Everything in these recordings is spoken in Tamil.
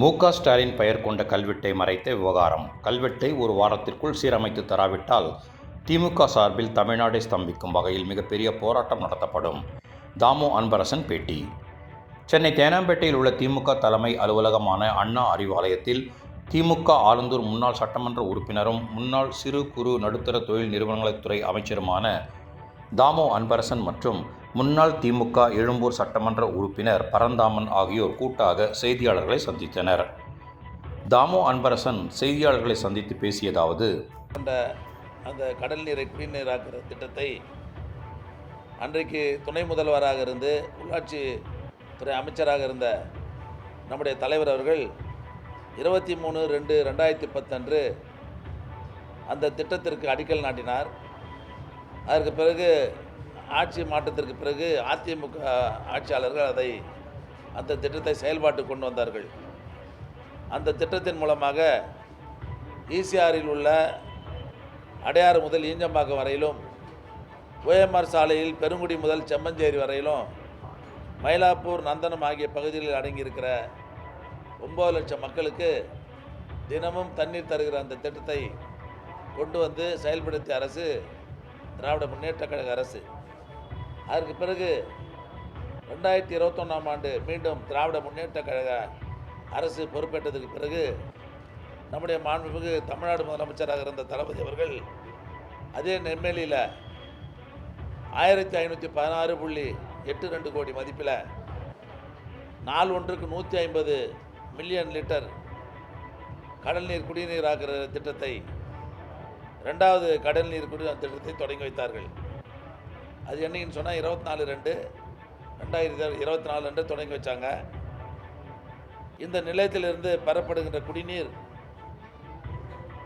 மு.க. ஸ்டாலின் பெயர் கொண்ட கல்வெட்டை மறைத்த விவகாரம். கல்வெட்டை ஒரு வாரத்திற்குள் சீரமைத்து தராவிட்டால் திமுக சார்பில் தமிழ்நாடை ஸ்தம்பிக்கும் வகையில் மிகப்பெரிய போராட்டம் நடத்தப்படும். தாமு அன்பரசன் பேட்டி. சென்னை தேனாம்பேட்டையில் உள்ள திமுக தலைமை அலுவலகமான அண்ணா அறிவாலயத்தில் திமுக ஆலந்தூர் முன்னாள் சட்டமன்ற உறுப்பினரும் முன்னாள் சிறு குறு நடுத்தர தொழில் நிறுவனத்துறை அமைச்சருமான தாமு அன்பரசன் மற்றும் முன்னாள் திமுக எழும்பூர் சட்டமன்ற உறுப்பினர் பரந்தாமன் ஆகியோர் கூட்டாக செய்தியாளர்களை சந்தித்தனர். தாமு அன்பரசன் செய்தியாளர்களை சந்தித்து பேசியதாவது: அந்த கடல் நீரை குடிநீராக்குற திட்டத்தை அன்றைக்கு துணை முதல்வராக இருந்து உள்ளாட்சி துறை அமைச்சராக இருந்த நம்முடைய தலைவர் அவர்கள் 23/2/2010 அன்று அந்த திட்டத்திற்கு அடிக்கல் நாட்டினார். அதற்கு பிறகு ஆட்சி மாற்றத்திற்கு பிறகு அதிமுக ஆட்சியாளர்கள் அந்த திட்டத்தை செயல்பாட்டுக்கு கொண்டு வந்தார்கள். அந்த திட்டத்தின் மூலமாக ஈசிஆரில் உள்ள அடையாறு முதல் ஈஞ்சம்பாக்கம் வரையிலும், OMR சாலையில் பெருங்குடி முதல் செம்மஞ்சேரி வரையிலும், மயிலாப்பூர் நந்தனம் ஆகிய பகுதிகளில் அடங்கியிருக்கிற 9 லட்சம் மக்களுக்கு தினமும் தண்ணீர் தருகிற அந்த திட்டத்தை கொண்டு வந்து செயல்படுத்திய அரசு திராவிட முன்னேற்ற கழக அரசு. அதற்கு பிறகு 2021ஆம் ஆண்டு மீண்டும் திராவிட முன்னேற்ற கழக அரசு பொறுப்பேற்றதுக்கு பிறகு நம்முடைய மாண்புமிகு தமிழ்நாடு முதலமைச்சராக இருந்த தளபதி அவர்கள் அதே நெம்மேலியில் 1516.82 கோடி மதிப்பில் நாள் ஒன்றுக்கு 150 மில்லியன் லிட்டர் கடல் நீர் குடிநீராக்குற திட்டத்தை, 2வது கடல் நீர் குடிநீர் திட்டத்தை தொடங்கி வைத்தார்கள். அது என்னைக்குன்னு சொன்னால் 24/2/2024 அன்று தொடங்கி வச்சாங்க. இந்த நிலையத்திலிருந்து பெறப்படுகின்ற குடிநீர்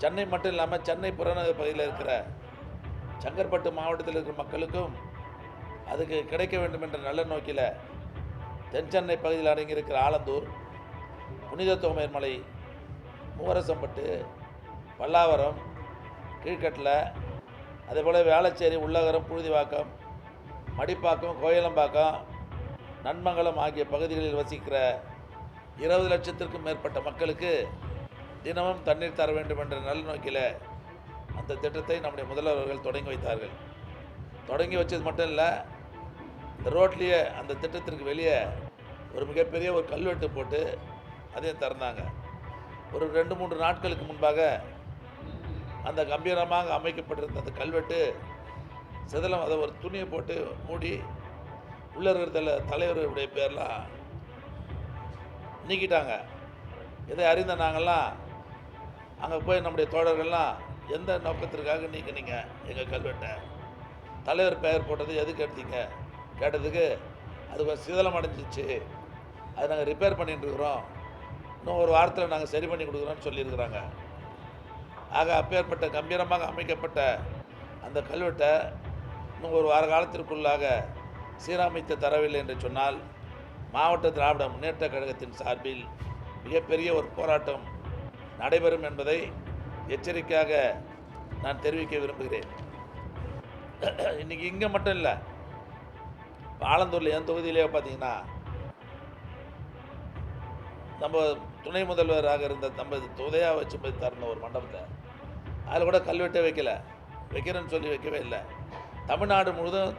சென்னை மட்டும் இல்லாமல் சென்னை புறநகர் பகுதியில் இருக்கிற செங்கற்பட்டு மாவட்டத்தில் இருக்கிற மக்களுக்கும் அதுக்கு கிடைக்க வேண்டும் என்ற நல்ல நோக்கில் தென் சென்னை பகுதியில் அடங்கியிருக்கிற ஆலந்தூர், புனித தோமையர்மலை, மூவரசம்பட்டு, பல்லாவரம், கீழ்கட்டில், அதேபோல் வேளச்சேரி, உள்ளகரம், புழுதிவாக்கம், மடிப்பாக்கம், கோயிலம்பாக்கம், நன்மங்கலம் ஆகிய பகுதிகளில் வசிக்கிற 20 லட்சத்திற்கும் மேற்பட்ட மக்களுக்கு தினமும் தண்ணீர் தர வேண்டும் என்ற நல்ல நோக்கில் அந்த திட்டத்தை நம்முடைய முதல்வர்கள் தொடங்கி வைத்தார்கள். தொடங்கி வச்சது மட்டும் இல்லை, இந்த ரோட்லேயே அந்த திட்டத்திற்கு வெளியே ஒரு மிகப்பெரிய ஒரு கல்வெட்டு போட்டு அதையும் திறந்தாங்க. ஒரு 2-3 நாட்களுக்கு முன்பாக அந்த கம்பீரமாக அமைக்கப்பட்டிருந்த அந்த கல்வெட்டு சிதலம், அதை ஒரு துணியை போட்டு மூடி உள்ள இருக்கிற தலைவருடைய பேர்லாம் நீக்கிட்டாங்க. இதை அறிந்த நாங்கள்லாம் அங்கே போய் நம்முடைய தோழர்கள்லாம் எந்த நோக்கத்திற்காக நீக்கினீங்க எங்கள் கல்வெட்டை, தலைவர் பெயர் போட்டது எதுக்கு எடுத்தீங்க கேட்டதுக்கு அது கொஞ்சம் சிதலம் அடைஞ்சிச்சு, அதை நாங்கள் ரிப்பேர் பண்ணிட்டு இருக்கிறோம், இன்னும் ஒரு வாரத்தில் நாங்கள் சரி பண்ணி கொடுக்குறோன்னு சொல்லியிருக்கிறாங்க. ஆக அப்பேற்பட்ட கம்பீரமாக அமைக்கப்பட்ட அந்த கல்வெட்டை இன்னும் ஒரு வார காலத்திற்குள்ளாக சீரமைத்து தரவில்லை என்று சொன்னால் மாவட்ட திராவிட முன்னேற்ற கழகத்தின் சார்பில் மிகப்பெரிய ஒரு போராட்டம் நடைபெறும் என்பதை எச்சரிக்கையாக நான் தெரிவிக்க விரும்புகிறேன். இன்றைக்கி இங்கே மட்டும் இல்லை, ஆலந்தூரில் என் தொகுதியிலே பார்த்தீங்கன்னா நம்ம துணை முதல்வராக இருந்த நம்ம உதயா வச்சு போய் தரணும் ஒரு மண்டபத்தை, அதில் கூட கல்வெட்டே வைக்கிறேன்னு சொல்லி வைக்கவே இல்லை. தமிழ்நாடு முழுதும்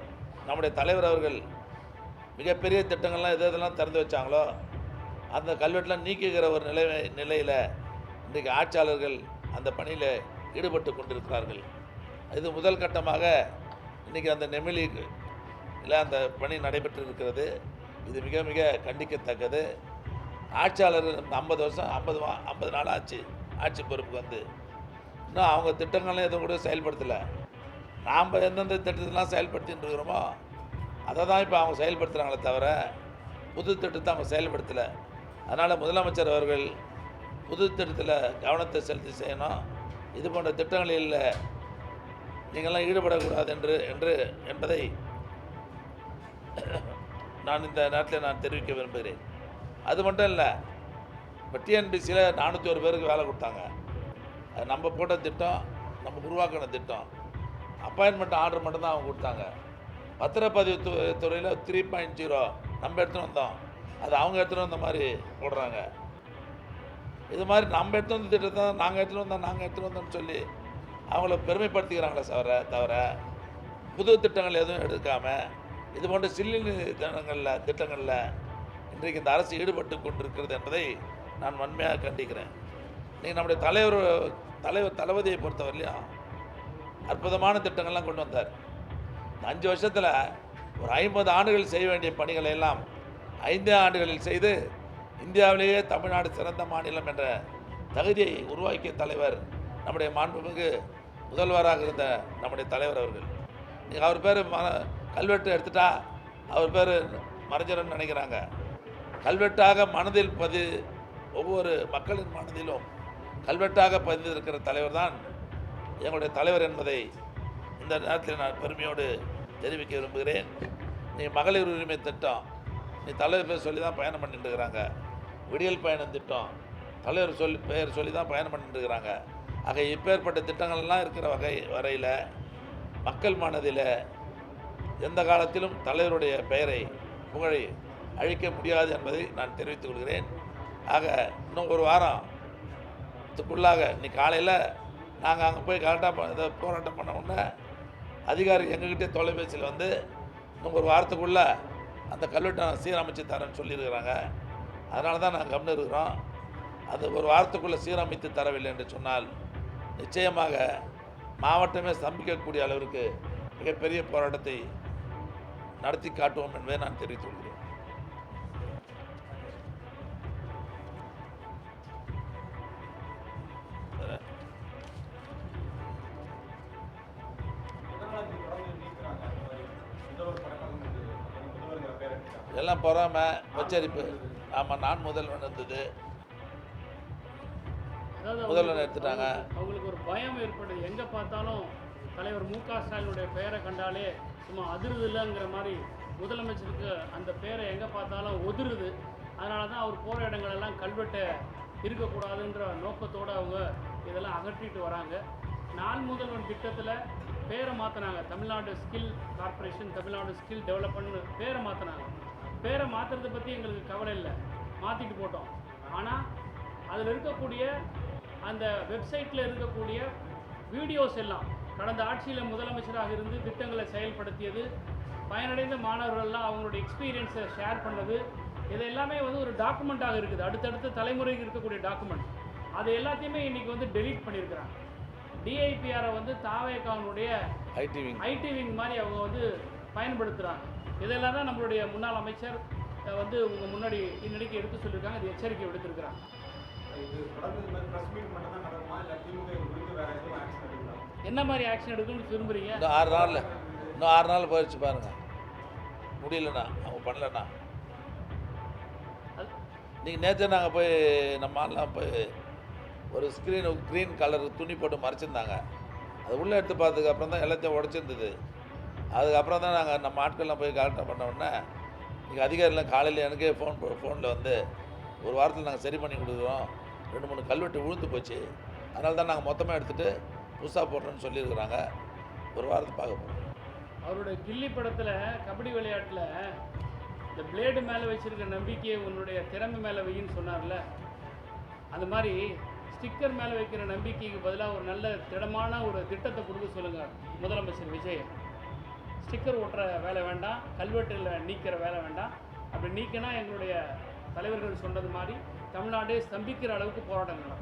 நம்முடைய தலைவர் அவர்கள் மிகப்பெரிய திட்டங்கள்லாம் எதெல்லாம் திறந்து வச்சாங்களோ அந்த கல்வெட்டெலாம் நீக்குகிற ஒரு நிலையில் இன்றைக்கு ஆட்சியாளர்கள் அந்த பணியில் ஈடுபட்டு கொண்டிருக்கிறார்கள். இது முதல் கட்டமாக இன்றைக்கி அந்த நெமிலிக்கு இல்லை அந்த பணி நடைபெற்று இருக்கிறது. இது மிக மிக கண்டிக்கத்தக்கது. ஆட்சியாளர் 50 நாள் ஆச்சு ஆட்சி பொறுப்புக்கு வந்து, இன்னும் அவங்க திட்டங்கள்லாம் எதுவும் கூட செயல்படுத்தலை. நாம் எந்தெந்த திட்டத்தெல்லாம் செயல்படுத்தின்னு இருக்கிறோமோ அதை தான் இப்போ அவங்க செயல்படுத்துகிறாங்களே தவிர புது திட்டத்தை அவங்க செயல்படுத்தலை. அதனால் முதலமைச்சர் அவர்கள் புது திட்டத்தில் கவனத்தை செலுத்தி செய்யணும். இது போன்ற திட்டங்களில் நீங்கள்லாம் ஈடுபடக்கூடாது என்பதை நான் இந்த நேரத்தில் நான் தெரிவிக்க விரும்புகிறேன். அது மட்டும் இல்லை, இப்போ டிஎன்பிசியில் 401 பேருக்கு வேலை கொடுத்தாங்க. அது நம்ம போட்ட திட்டம், நம்ம உருவாக்கின திட்டம். அப்பாயின்மெண்ட் ஆர்டர் மட்டும்தான் அவங்க கொடுத்தாங்க. பத்திரப்பதிவு துறையில் 3.0 நம்ம எடுத்துகிட்டு வந்தோம், அது அவங்க எடுத்துகிட்டு வந்த மாதிரி போடுறாங்க. இது மாதிரி நம்ம எடுத்து வந்த திட்டத்தை நாங்கள் எடுத்துகிட்டு வந்தோம்னு சொல்லி அவங்கள பெருமைப்படுத்திக்கிறாங்களே தவிர புது திட்டங்கள் எதுவும் எடுக்காமல் இது போன்ற சில்லி திட்டங்களில் இன்றைக்கு இந்த அரசு ஈடுபட்டு கொண்டிருக்கிறது என்பதை நான் வன்மையாக கண்டிக்கிறேன். நீங்கள் நம்முடைய தளபதியை பொறுத்தவரையிலையும் அற்புதமான திட்டங்கள்லாம் கொண்டு வந்தார். இந்த 5 வருஷத்தில் ஒரு 50 ஆண்டுகள் செய்ய வேண்டிய பணிகளை எல்லாம் 5 ஆண்டுகளில் செய்து இந்தியாவிலேயே தமிழ்நாடு சிறந்த மாநிலம் என்ற தகுதியை உருவாக்கிய தலைவர் நம்முடைய மாண்புமிகு முதல்வராக இருந்த நம்முடைய தலைவர் அவர்கள். நீங்கள் அவர் பேர் கல்வெட்டு எடுத்துட்டா அவர் பேர் மறைஞ்சிடன்னு நினைக்கிறாங்க. கல்வெட்டாக மனதில் ஒவ்வொரு மக்களின் மனதிலும் கல்வெட்டாக பதிந்திருக்கிற தலைவர் தான் எங்களுடைய தலைவர் என்பதை இந்த நேரத்தில் நான் பெருமையோடு தெரிவிக்க விரும்புகிறேன். நீ மகளிர் உரிமை திட்டம் நீ தலைவர் பேர் சொல்லி தான் பயணம் பண்ணிட்டு இருக்கிறாங்க. விடியல் பயணம் திட்டம் தலைவர் பெயர் சொல்லி தான் பயணம் பண்ணிட்டு இருக்கிறாங்க. ஆக இப்பேற்பட்ட திட்டங்கள்லாம் இருக்கிற வரையில் மக்கள் மனதில் எந்த காலத்திலும் தலைவருடைய பெயரை புகழை அழிக்க முடியாது என்பதை நான் தெரிவித்துக் கொள்கிறேன். ஆக இன்னும் ஒரு வாரத்துக்குள்ளாக இன்னைக்கு காலையில் நாங்கள் அங்கே போய் கரெக்டாக போராட்டம் பண்ண உடனே அதிகாரி எங்ககிட்டே தொலைபேசியில் வந்து இன்னும் ஒரு வாரத்துக்குள்ளே அந்த கல்வெட்டை சீரமைச்சு தரேன்னு சொல்லியிருக்கிறாங்க. அதனால தான் நாங்கள் கவனம் இருக்கிறோம். அது ஒரு வாரத்துக்குள்ளே சீரமைத்து தரவில்லை என்று சொன்னால் நிச்சயமாக மாவட்டமே ஸ்தம்பிக்கக்கூடிய அளவிற்கு மிகப்பெரிய போராட்டத்தை நடத்தி காட்டுவோம் என்பதை நான் தெரிவித்துக் கொள்கிறேன். எல்லாம் பொறாமை பச்சரிப்பு. ஆமாம், நான் முதல்வன் இருந்தது, முதல்வன் எடுத்துட்டாங்க. அவங்களுக்கு ஒரு பயம் ஏற்படுது. எங்கே பார்த்தாலும் தலைவர் மு.க. ஸ்டாலினுடைய பெயரை கண்டாலே சும்மா அதிருது இல்லைங்கிற மாதிரி முதலமைச்சருக்கு அந்த பேரை எங்கே பார்த்தாலும் ஒதுருது. அதனால தான் அவர் போகிற இடங்களெல்லாம் கல்வெட்டை இருக்கக்கூடாதுன்ற நோக்கத்தோடு அவங்க இதெல்லாம் அகற்றிட்டு வராங்க. நாள் முதல்வன் திட்டத்தில் பேரை மாற்றினாங்க. Tamil Nadu skill corporation, Tamil Nadu skill development பேரை மாற்றினாங்க. பேரை மாற்றுறதை பற்றி எங்களுக்கு கவலை இல்லை, மாற்றிட்டு போட்டோம். ஆனால் அதில் இருக்கக்கூடிய அந்த வெப்சைட்டில் இருக்கக்கூடிய வீடியோஸ் எல்லாம் கடந்த ஆட்சியில் முதலமைச்சராக இருந்து திட்டங்களை செயல்படுத்தியது, பயனடைந்த மாணவர்கள்லாம் அவங்களுடைய எக்ஸ்பீரியன்ஸை ஷேர் பண்ணது, இது எல்லாமே ஒரு டாக்குமெண்ட்டாக இருக்குது. அடுத்தடுத்த தலைமுறைக்கு இருக்கக்கூடிய டாக்குமெண்ட். அது எல்லாத்தையுமே இன்றைக்கி டெலீட் பண்ணியிருக்கிறாங்க. டிஐபிஆரை தாவேகானுடைய ஐடி விங் மாதிரி அவங்க பயன்படுத்துகிறாங்க. இதெல்லாம் தான் நம்மளுடைய முன்னாள் அமைச்சர் உங்கள் முன்னாடி இன்னைக்கு எடுத்து சொல்லியிருக்காங்க. இது எச்சரிக்கை விடுத்திருக்கிறாங்க. என்ன மாதிரி ஆக்ஷன் எடுக்கணும்னு விரும்புகிறீங்க? இன்னும் 6 நாள் போயிடுச்சு பாருங்கள். முடியலண்ணா, அவங்க பண்ணலண்ணா. நீங்கள் நேற்று நாங்கள் போய் நம்ம ஆள்லாம் போய் ஒரு க்ரீன் கலர் துணி போட்டு மறைச்சிருந்தாங்க. அது உள்ளே எடுத்து பார்த்ததுக்கு அப்புறம் தான் எல்லாத்தையும் உடச்சிருந்தது. அதுக்கப்புறம் தான் நாங்கள் நம்ம ஆட்கள்லாம் போய் கலெக்ட் பண்ண உடனே இன்றைக்கி அதிகாரிலாம் காலையில் எனக்கே ஃபோனில் ஒரு வாரத்தில் நாங்கள் சரி பண்ணி கொடுக்குறோம், 2-3 கல்வெட்டு விழுந்து போச்சு, அதனால தான் நாங்கள் மொத்தமாக எடுத்துகிட்டு புதுசாக போடுறோன்னு சொல்லியிருக்கிறாங்க. ஒரு வாரத்துக்கு பார்க்க போகிறோம். அவரோட கில்லி படத்தில் கபடி விளையாட்டில் இந்த பிளேடு மேலே வச்சுருக்க நம்பிக்கையை உன்னுடைய திறமை மேலே வையின்னு சொன்னார்ல, அந்த மாதிரி ஸ்டிக்கர் மேலே வைக்கிற நம்பிக்கைக்கு பதிலாக ஒரு நல்ல திடமான ஒரு திட்டத்தை கொடுக்க சொல்லுங்கள் முதலமைச்சர் விஜய். ஸ்டிக்கர் ஒட்டுற வேலை வேண்டாம், கல்வெட்டில் நீக்கிற வேலை வேண்டாம். அப்படி நீக்கினா எங்களுடைய தலைவர்கள் சொன்னது மாதிரி தமிழ்நாடே ஸ்தம்பிக்கிற அளவுக்கு போராட்டங்கள்.